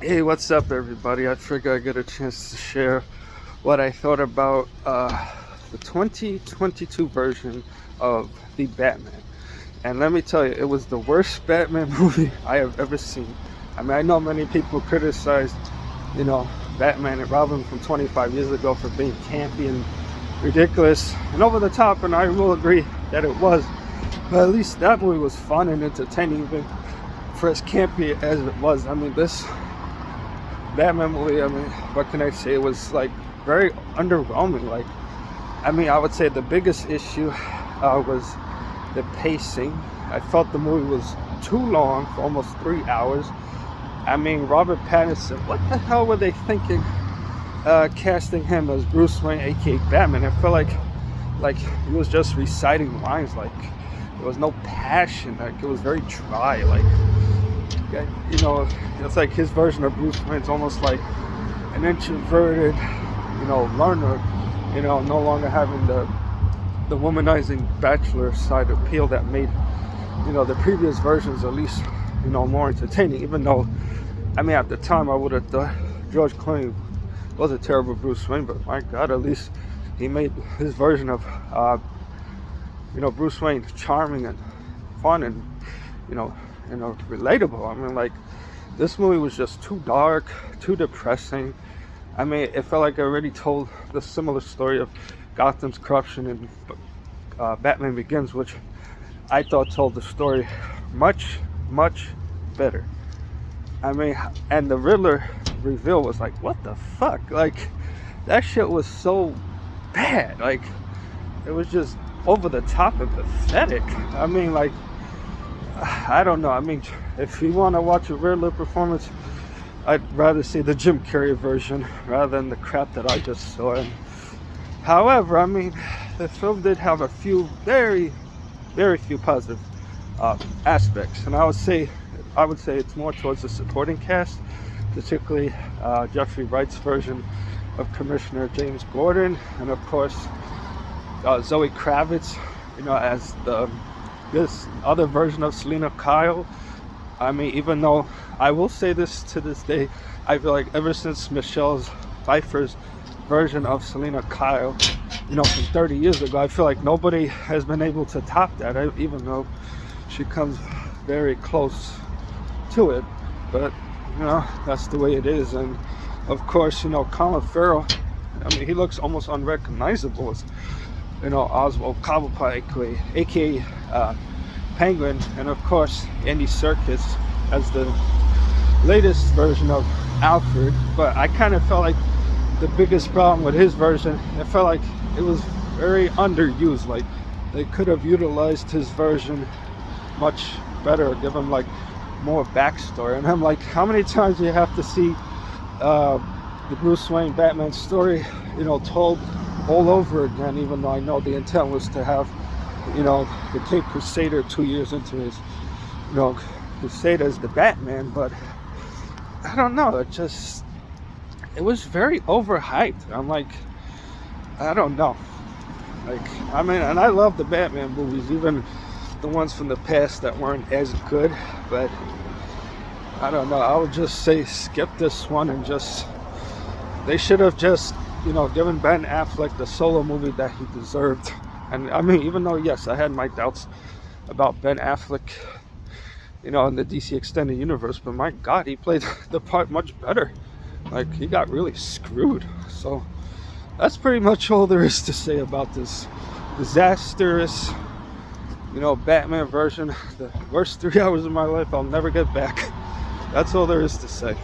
Hey, what's up, everybody? I figured I'd get a chance to share what I thought about the 2022 version of the Batman. And let me tell you, it was the worst Batman movie I have ever seen. I mean, I know many people criticized, Batman and Robin from 25 years ago for being campy and ridiculous and over the top, and I will agree that it was. But at least that movie was fun and entertaining, even for as campy as it was. I mean, this Batman movie, what can I say? It was like very underwhelming. I would say the biggest issue was the pacing. I felt the movie was too long, for almost 3 hours. I mean, Robert Pattinson, what the hell were they thinking casting him as Bruce Wayne, aka Batman? I felt like he was just reciting lines, like there was no passion, like it was very dry, it's like his version of Bruce Wayne's almost like an introverted, learner, no longer having the womanizing bachelor side appeal that made, the previous versions at least, more entertaining. Even though, at the time I would have thought George Clooney was a terrible Bruce Wayne, but my God, at least he made his version of, Bruce Wayne charming and fun and, relatable. This movie was just too dark, too depressing. It felt like I already told the similar story of Gotham's corruption in Batman Begins, which I thought told the story much, much better. And the Riddler reveal was like, what the fuck? That shit was so bad. It was just over the top and pathetic. I don't know. If you want to watch a Riddler performance, I'd rather see the Jim Carrey version rather than the crap that I just saw. However, the film did have a few very, very few positive aspects, and I would say it's more towards the supporting cast, particularly Jeffrey Wright's version of Commissioner James Gordon, and of course Zoe Kravitz, as this other version of Selina Kyle. Even though I will say this to this day, I feel like ever since Michelle Pfeiffer's version of Selina Kyle, from 30 years ago, I feel like nobody has been able to top that, even though she comes very close to it. But, that's the way it is. And of course, Colin Farrell, he looks almost unrecognizable as, Oswald Cobblepot, aka Penguin, and of course Andy Serkis as the latest version of Alfred. But I kind of felt like the biggest problem with his version, it felt like it was very underused. Like they could have utilized his version much better, give him more backstory. And I'm like, how many times do you have to see the Bruce Wayne Batman story, told all over again? Even though I know the intent was to have, the Cape Crusader 2 years into his, crusade as the Batman. But I don't know, it was very overhyped. I'm like, I don't know. And I love the Batman movies, even the ones from the past that weren't as good. But I don't know, I would just say skip this one and they should have just, given Ben Affleck the solo movie that he deserved. And even though, yes, I had my doubts about Ben Affleck, in the DC Extended Universe, but my God, he played the part much better. He got really screwed. So that's pretty much all there is to say about this disastrous, Batman version. The worst 3 hours of my life I'll never get back. That's all there is to say.